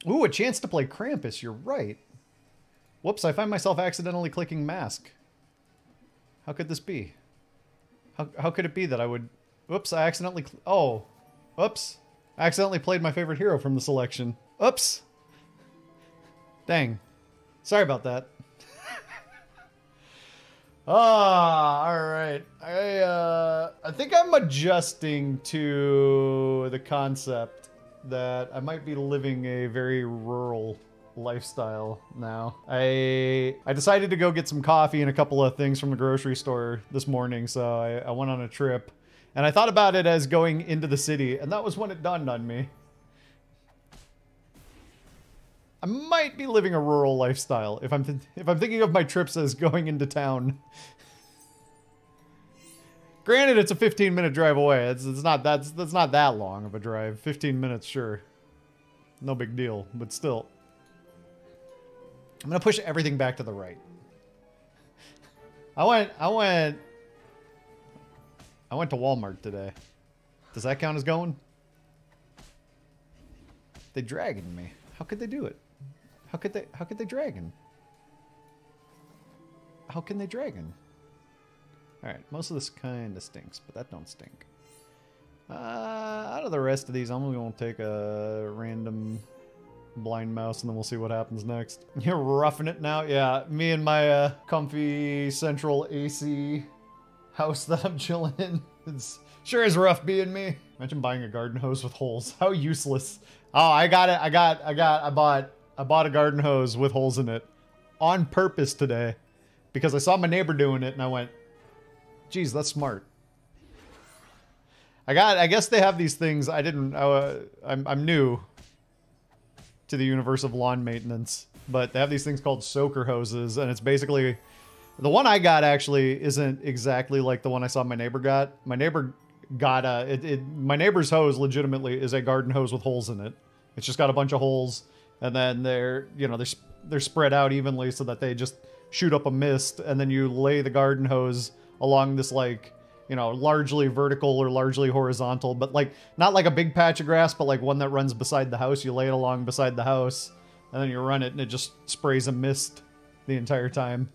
Ooh, a chance to play Krampus. You're right. Whoops, I find myself accidentally clicking mask. How could this be? How could it be that I would... Whoops, I accidentally... Oh. Whoops. I accidentally played my favorite hero from the selection. Oops. Dang. Sorry about that. Alright. I think I'm adjusting to the concept that I might be living a very rural lifestyle now. I decided to go get some coffee and a couple of things from the grocery store this morning, so I went on a trip. And I thought about it as going into the city, and that was when it dawned on me. I might be living a rural lifestyle if I'm thinking of my trips as going into town. Granted, it's a 15-minute drive away. That's not that long of a drive. 15 minutes, sure. No big deal, but still. I'm gonna push everything back to the right. I went to Walmart today. Does that count as going? They dragging me. How could they do it? How could they dragon? How can they dragon? Alright, most of this kind of stinks, but that don't stink. Out of the rest of these, I'm only going to take a random blind mouse and then we'll see what happens next. You're roughing it now? Yeah, me and my comfy central AC house that I'm chilling in. It's sure is rough being me. Imagine buying a garden hose with holes. How useless. Oh, I got it. I bought a garden hose with holes in it on purpose today because I saw my neighbor doing it and I went, geez, that's smart. I guess they have these things. I'm new to the universe of lawn maintenance, but they have these things called soaker hoses, and it's basically, the one I got actually isn't exactly like the one I saw my neighbor got. My neighbor got my neighbor's hose legitimately is a garden hose with holes in it. It's just got a bunch of holes, and then they're spread out evenly so that they just shoot up a mist, and then you lay the garden hose along this, like, you know, largely vertical or largely horizontal, but like not like a big patch of grass, but like one that runs beside the house. You lay it along beside the house and then you run it and it just sprays a mist the entire time.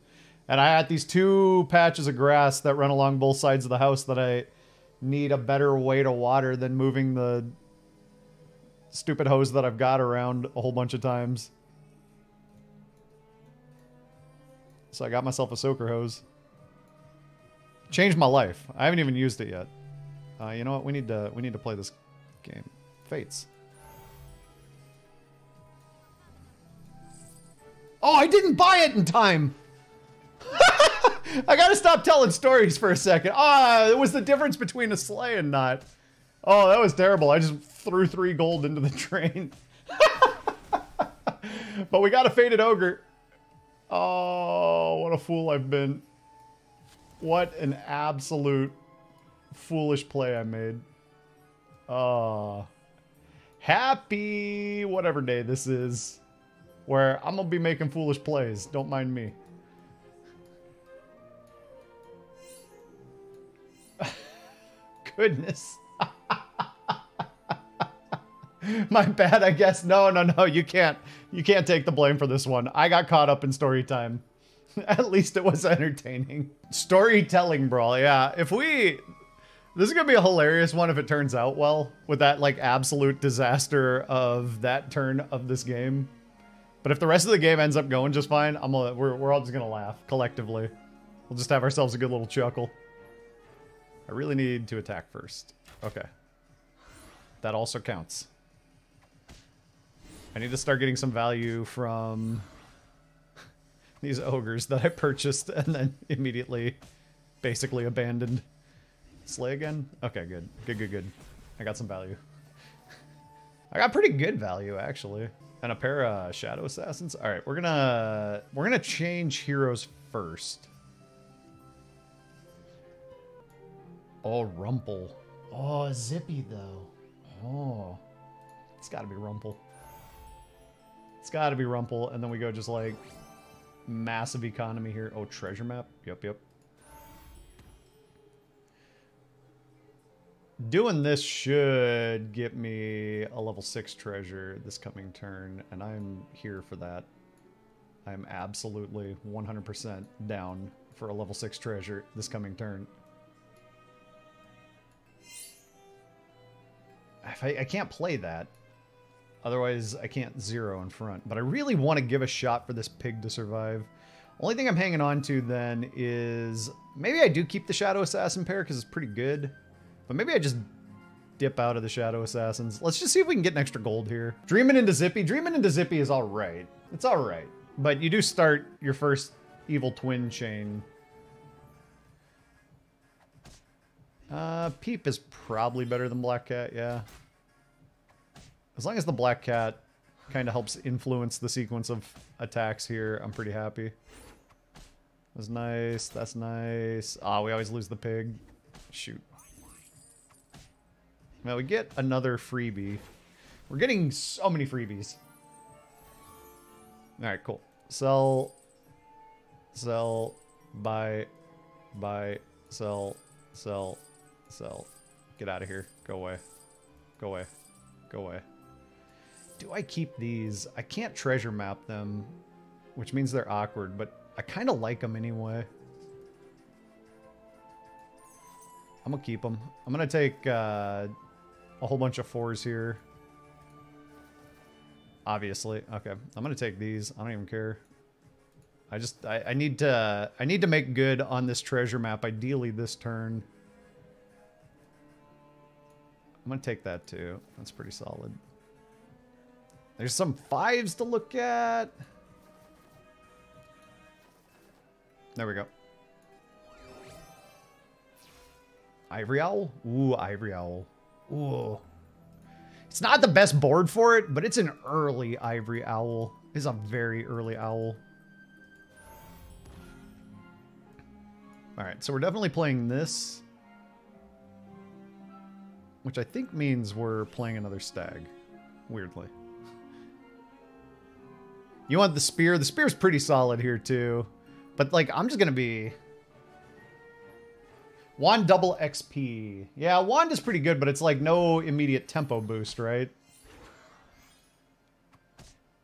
And I had these two patches of grass that run along both sides of the house that I need a better way to water than moving the stupid hose that I've got around a whole bunch of times. So I got myself a soaker hose. Changed my life. I haven't even used it yet. You know what? We need to play this game. Fates. Oh, I didn't buy it in time. I gotta stop telling stories for a second. It was the difference between a sleigh and not. Oh, that was terrible. I just threw 3 gold into the drain. But we got a faded ogre. Oh, what a fool I've been. What an absolute foolish play I made. Happy whatever day this is, where I'm gonna be making foolish plays. Don't mind me. Goodness. My bad, I guess. No, you can't take the blame for this one. I got caught up in story time. At least it was entertaining. Storytelling Brawl, yeah. This is gonna be a hilarious one if it turns out well, with that like absolute disaster of that turn of this game. But if the rest of the game ends up going just fine, we're all just gonna laugh collectively. We'll just have ourselves a good little chuckle. I really need to attack first. Okay. That also counts. I need to start getting some value from these ogres that I purchased and then immediately basically abandoned. Slay again? Okay, good. Good. I got some value. I got pretty good value, actually. And a pair of Shadow Assassins. Alright, we're gonna change heroes first. Oh, Rumple. Oh, Zippy, though. Oh. It's gotta be Rumple. It's gotta be Rumple, and then we go just like massive economy here. Oh, treasure map. Yep. Doing this should get me a level 6 treasure this coming turn, and I'm here for that. I'm absolutely 100% down for a level 6 treasure this coming turn. I can't play that. Otherwise, I can't 0 in front. But I really want to give a shot for this pig to survive. Only thing I'm hanging on to then is... Maybe I do keep the Shadow Assassin pair because it's pretty good. But maybe I just dip out of the Shadow Assassins. Let's just see if we can get an extra gold here. Dreaming into Zippy. Dreaming into Zippy is alright. It's alright. But you do start your first evil twin chain. Peep is probably better than Black Cat, yeah. As long as the Black Cat kind of helps influence the sequence of attacks here, I'm pretty happy. That's nice, that's nice. Ah, we always lose the pig. Shoot. Now we get another freebie. We're getting so many freebies. Alright, cool. Sell, buy, sell, sell. Get out of here. Go away. Go away. Go away. Do I keep these? I can't treasure map them, which means they're awkward, but I kind of like them anyway. I'm going to keep them. I'm going to take a whole bunch of 4s here. Obviously. Okay. I'm going to take these. I don't even care. I need to make good on this treasure map, ideally this turn. I'm going to take that too. That's pretty solid. There's some 5s to look at. There we go. Ivory Owl? Ooh, Ivory Owl. Ooh. It's not the best board for it, but it's an early Ivory Owl. It's a very early owl. Alright, so we're definitely playing this. Which I think means we're playing another stag. Weirdly. You want the spear? The spear's pretty solid here too. But like, I'm just gonna be... Wand double XP. Yeah, Wand is pretty good, but it's like no immediate tempo boost, right?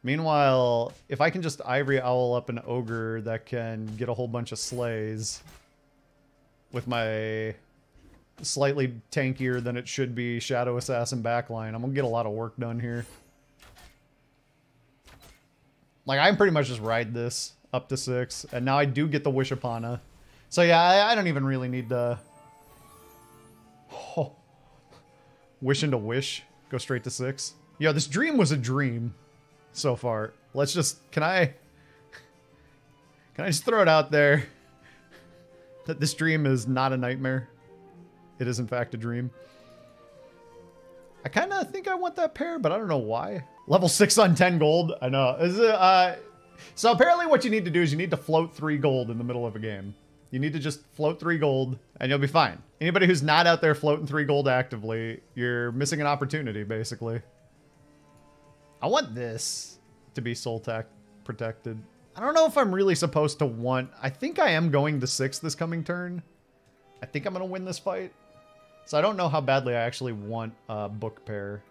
Meanwhile, if I can just Ivory Owl up an Ogre that can get a whole bunch of slays with my slightly tankier than it should be Shadow Assassin backline, I'm gonna get a lot of work done here. Like, I can pretty much just ride this up to 6, and now I do get the Wish Upon her. So yeah, I don't even really need to... Oh. Wish into wish. Go straight to 6. Yo, this dream was a dream so far. Let's just... Can I just throw it out there that this dream is not a nightmare? It is in fact a dream. I kind of think I want that pair, but I don't know why. Level 6 on 10 gold. I know. Is it, so apparently what you need to do is you need to float 3 gold in the middle of a game. You need to just float 3 gold and you'll be fine. Anybody who's not out there floating 3 gold actively, you're missing an opportunity, basically. I want this to be soul tech protected. I don't know if I'm really supposed to want... I think I am going to 6 this coming turn. I think I'm going to win this fight. So I don't know how badly I actually want a book pair.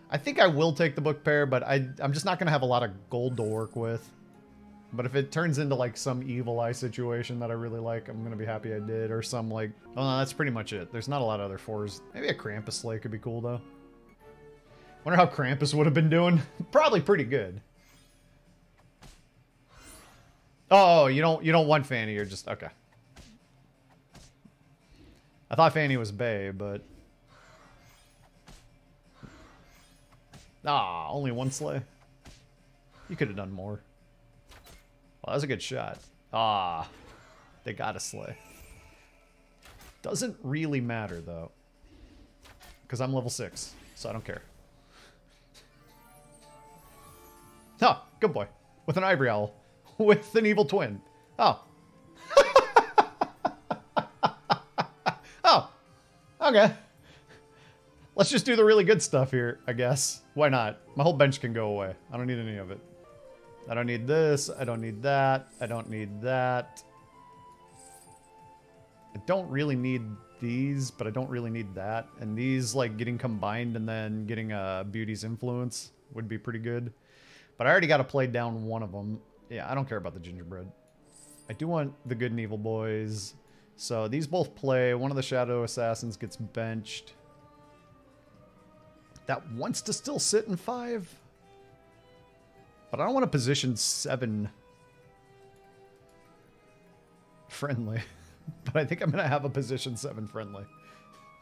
I think I will take the book pair, but I'm just not going to have a lot of gold to work with. But if it turns into like some evil eye situation that I really like, I'm going to be happy I did. Or some like... Oh no, that's pretty much it. There's not a lot of other 4s. Maybe a Krampus Slay could be cool though. Wonder how Krampus would have been doing. Probably pretty good. Oh, you don't want Fanny, you're just... Okay. I thought Fanny was Bae, but... Ah, only 1 slay. You could have done more. Well, that was a good shot. Ah, they got a slay. Doesn't really matter, though. Because I'm level 6, so I don't care. Oh, good boy. With an Ivory Owl. With an evil twin. Oh. Oh. Okay. Let's just do the really good stuff here, I guess. Why not? My whole bench can go away. I don't need any of it. I don't need this. I don't need that. I don't need that. I don't really need these, but I don't really need that. And these, like, getting combined and then getting a Beauty's Influence would be pretty good. But I already got to play down one of them. Yeah, I don't care about the gingerbread. I do want the good and evil boys. So these both play. One of the Shadow Assassins gets benched. That wants to still sit in 5. But I don't want to position 7 friendly. But I think I'm going to have a position 7 friendly.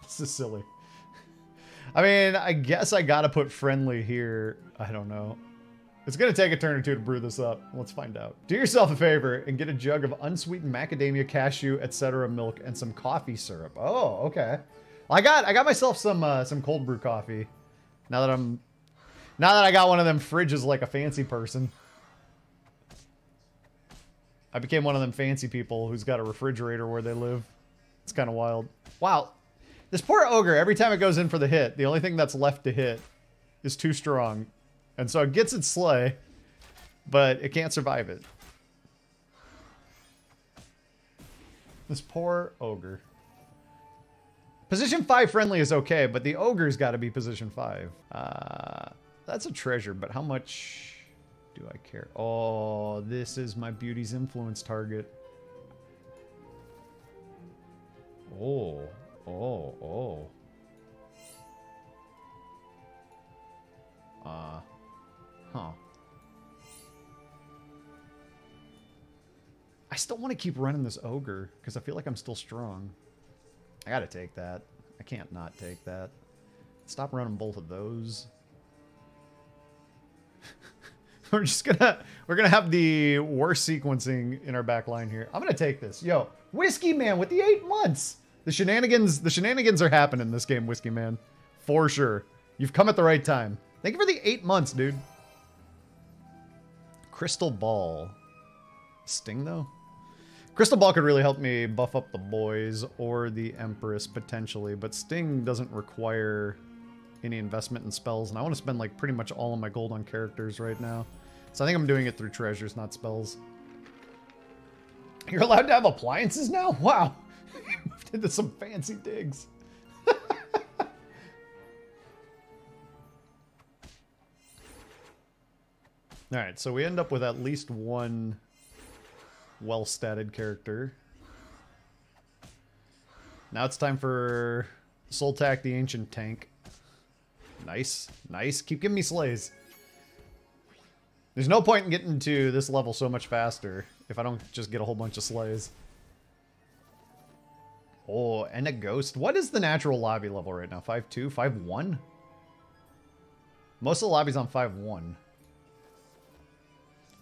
This is silly. I mean, I guess I got to put friendly here. I don't know. It's going to take a turn or two to brew this up. Let's find out. Do yourself a favor and get a jug of unsweetened macadamia, cashew, etc. milk and some coffee syrup. Oh, okay. I got myself some cold brew coffee. Now that I got one of them fridges like a fancy person. I became one of them fancy people who's got a refrigerator where they live. It's kind of wild. Wow. This poor ogre, every time it goes in for the hit, the only thing that's left to hit is too strong. And so it gets its slay, but it can't survive it. This poor ogre. Position 5 friendly is okay, but the ogre's got to be position 5. That's a treasure, but how much do I care? Oh, this is my Beauty's Influence target. Oh. Huh. I still want to keep running this ogre because I feel like I'm still strong. I gotta take that. I can't not take that. Stop running both of those. We're gonna have the worst sequencing in our back line here. I'm gonna take this. Yo, Whiskey Man with the 8 months. The shenanigans are happening in this game, Whiskey Man. For sure. You've come at the right time. Thank you for the 8 months, dude. Crystal Ball. Sting, though? Crystal Ball could really help me buff up the boys or the Empress, potentially. But Sting doesn't require any investment in spells. And I want to spend, like, pretty much all of my gold on characters right now. So I think I'm doing it through treasures, not spells. You're allowed to have appliances now? Wow. Moved into some fancy digs. Alright, so we end up with at least one well-statted character. Now it's time for Soltak the Ancient Tank. Nice. Nice. Keep giving me slays. There's no point in getting to this level so much faster if I don't just get a whole bunch of slays. Oh, and a ghost. What is the natural lobby level right now? 5-2? 5-1? Most of the lobby's on 5-1.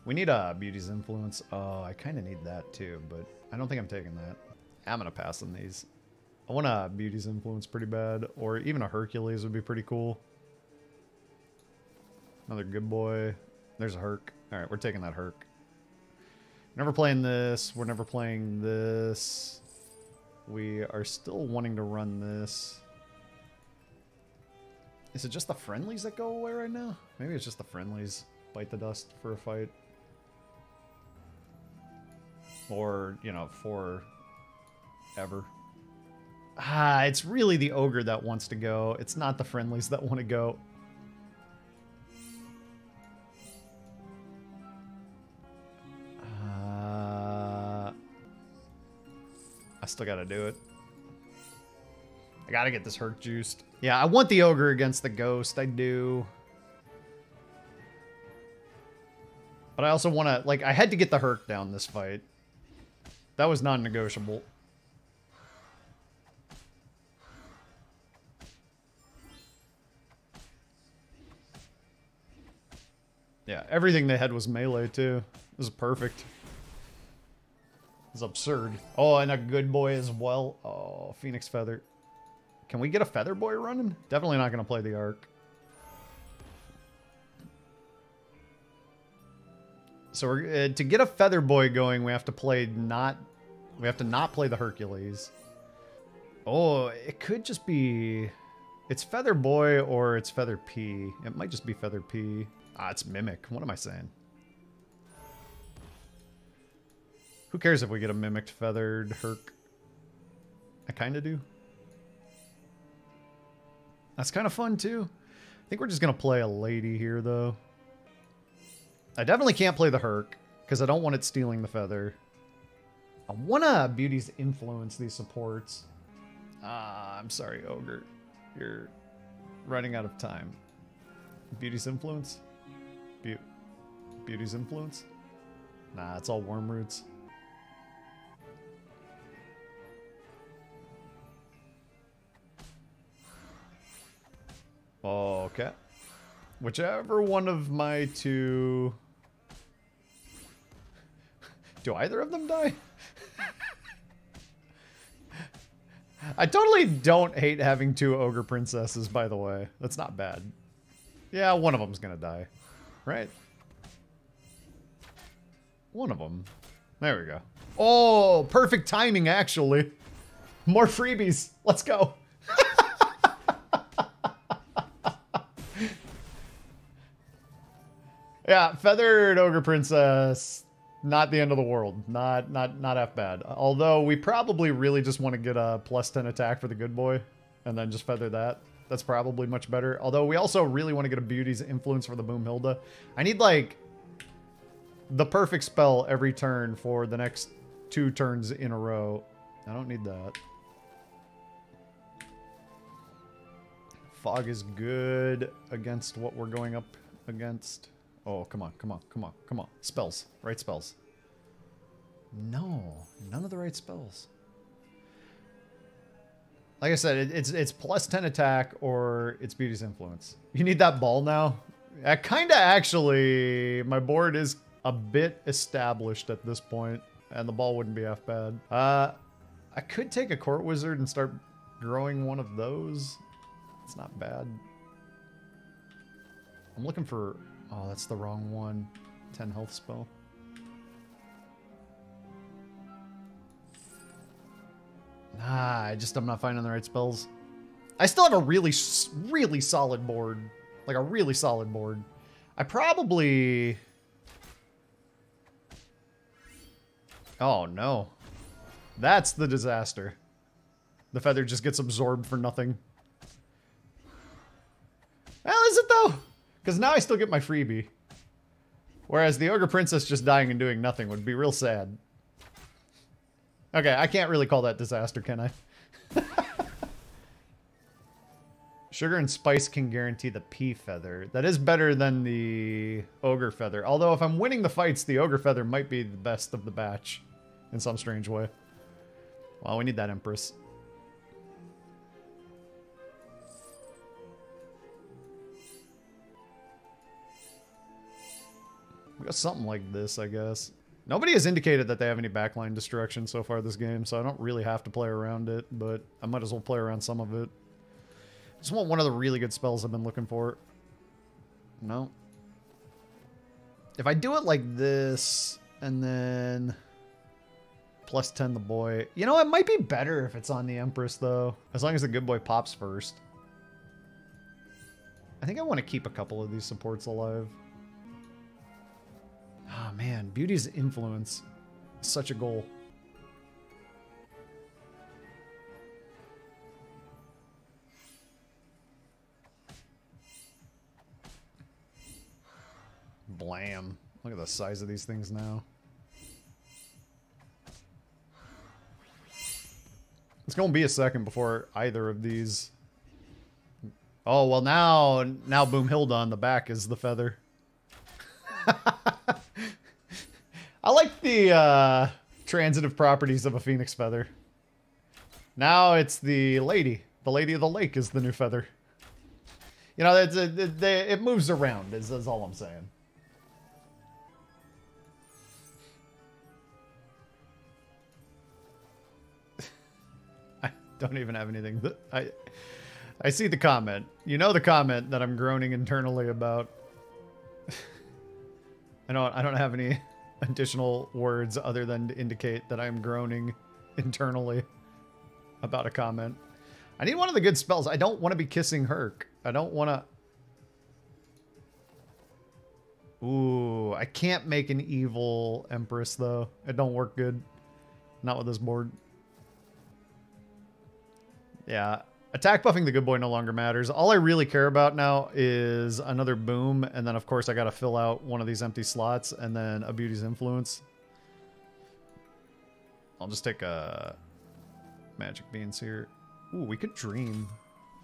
We need a Beauty's Influence. Oh, I kind of need that too, but I don't think I'm taking that. I'm going to pass on these. I want a Beauty's Influence pretty bad, or even a Hercules would be pretty cool. Another good boy. There's a Herc. All right, we're taking that Herc. Never playing this. We're never playing this. We are still wanting to run this. Is it just the friendlies that go away right now? Maybe it's just the friendlies bite the dust for a fight. Or, you know, for ever. Ah, it's really the ogre that wants to go. It's not the friendlies that want to go. I still gotta do it. I gotta get this Herc juiced. Yeah, I want the ogre against the ghost. I do. But I also want to, like, I had to get the Herc down this fight. That was non-negotiable. Yeah, everything they had was melee, too. It was perfect. It's absurd. Oh, and a good boy as well. Oh, Phoenix Feather. Can we get a Feather Boy running? Definitely not going to play the Arc. So we're, to get a Feather Boy going, we have to not play the Hercules. Oh, it could just be... It's Feather Boy or it's Feather P. It might just be Feather P. Ah, it's Mimic. What am I saying? Who cares if we get a mimicked feathered Herc? I kind of do. That's kind of fun too. I think we're just going to play a lady here though. I definitely can't play the Herc because I don't want it stealing the feather. I want to Beauty's Influence these supports. I'm sorry, Ogre. You're running out of time. Beauty's Influence? Beauty's Influence? Nah, it's all Worm Roots. Okay. Whichever one of my two... Do either of them die? I totally don't hate having two Ogre Princesses, by the way. That's not bad. Yeah, one of them's gonna die. Right? One of them. There we go. Oh, perfect timing, actually. More freebies. Let's go. Yeah, Feathered Ogre Princess. Not the end of the world. Not half bad. Although we probably really just want to get a +10 attack for the good boy. And then just feather that. That's probably much better. Although we also really want to get a Beauty's Influence for the Boomhilda. I need like the perfect spell every turn for the next 2 turns in a row. I don't need that. Fog is good against what we're going up against. Oh, come on, come on, come on, come on. Spells. Right spells. No, none of the right spells. Like I said, it's +10 attack or it's Beauty's Influence. You need that ball now? I kind of actually... My board is a bit established at this point, and the ball wouldn't be half bad. I could take a Court Wizard and start growing one of those. It's not bad. I'm looking for... Oh, that's the wrong one. 10 health spell. Nah, I'm not finding the right spells. I still have a really solid board. Like a really solid board. I probably... Oh, no. That's the disaster. The feather just gets absorbed for nothing. Well, is it though? Because now I still get my freebie. Whereas the Ogre Princess just dying and doing nothing would be real sad. Okay, I can't really call that disaster, can I? Sugar and Spice can guarantee the Pea Feather. That is better than the Ogre Feather. Although if I'm winning the fights, the Ogre Feather might be the best of the batch. In some strange way. Well, we need that Empress. We got something like this, I guess. Nobody has indicated that they have any backline destruction so far this game, so I don't really have to play around it, but I might as well play around some of it. Just want one of the really good spells I've been looking for. No. If I do it like this, and then... +10 the boy. You know, it might be better if it's on the Empress, though. As long as the good boy pops first. I think I want to keep a couple of these supports alive. Oh, man. Beauty's Influence. Such a goal. Blam. Look at the size of these things now. It's going to be a second before either of these... Oh, well now Boomhilda on the back is the feather. I like the transitive properties of a phoenix feather. Now it's the lady. The lady of the lake is the new feather. You know, it moves around is all I'm saying. I don't even have anything. I see the comment. You know the comment that I'm groaning internally about. I don't have any additional words other than to indicate that I'm groaning internally about a comment. I need one of the good spells. I don't want to be kissing Herc. I don't want to... Ooh, I can't make an evil Empress, though. It don't work good. Not with this board. Yeah. Attack buffing the good boy no longer matters. All I really care about now is another boom, and then of course I gotta fill out one of these empty slots, and then a beauty's influence. I'll just take a magic beans here. Ooh, we could dream.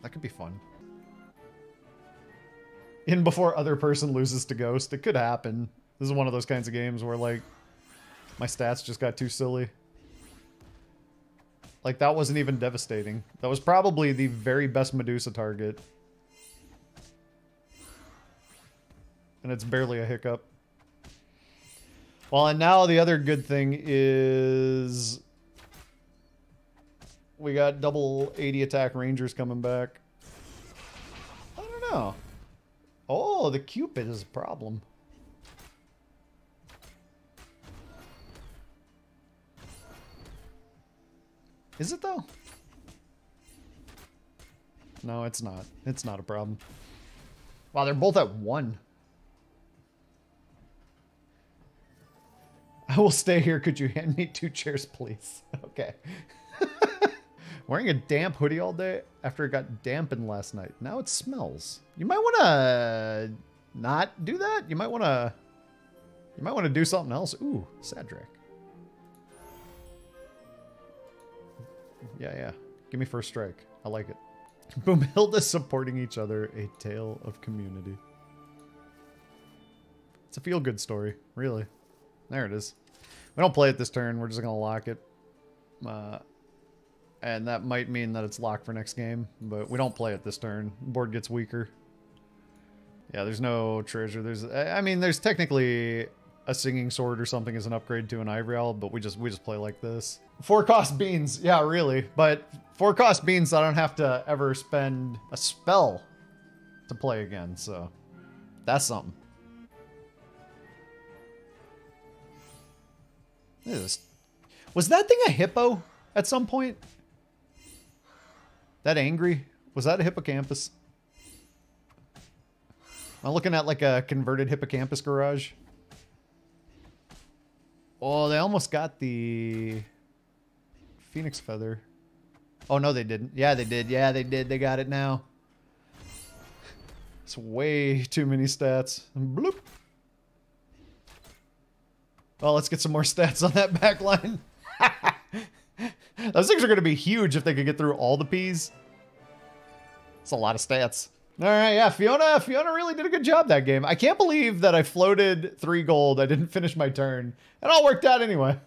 That could be fun. In before other person loses to ghost. It could happen. This is one of those kinds of games where like my stats just got too silly. Like, that wasn't even devastating. That was probably the very best Medusa target. And it's barely a hiccup. Well, and now the other good thing is... we got double 80 attack rangers coming back. I don't know. Oh, the Cupid is a problem. Is it though? No, it's not. It's not a problem. Wow, they're both at 1. I will stay here. Could you hand me 2 chairs, please? Okay. Wearing a damp hoodie all day after it got dampened last night. Now it smells. You might want to not do that. You might want to do something else. Ooh, Sadrak. Yeah. Give me first strike. I like it. Boomhilda supporting each other. A tale of community. It's a feel-good story. Really. There it is. We don't play it this turn. We're just going to lock it. And that might mean that it's locked for next game. But we don't play it this turn. Board gets weaker. Yeah, there's no treasure. I mean, there's technically a singing sword or something as an upgrade to an ivory owl, but we just play like this. 4 cost beans, yeah, really. But 4 cost beans, I don't have to ever spend a spell to play again, so that's something. Was that thing a hippo at some point? That angry? Was that a hippocampus? I'm looking at like a converted hippocampus garage. Oh, they almost got the Phoenix Feather. Oh, no, they didn't. Yeah, they did. Yeah, they did. They got it now. It's way too many stats. Bloop. Well, let's get some more stats on that back line. Those things are going to be huge if they could get through all the Ps. It's a lot of stats. All right, yeah, Fiona really did a good job that game. I can't believe that I floated 3 gold. I didn't finish my turn. It all worked out anyway.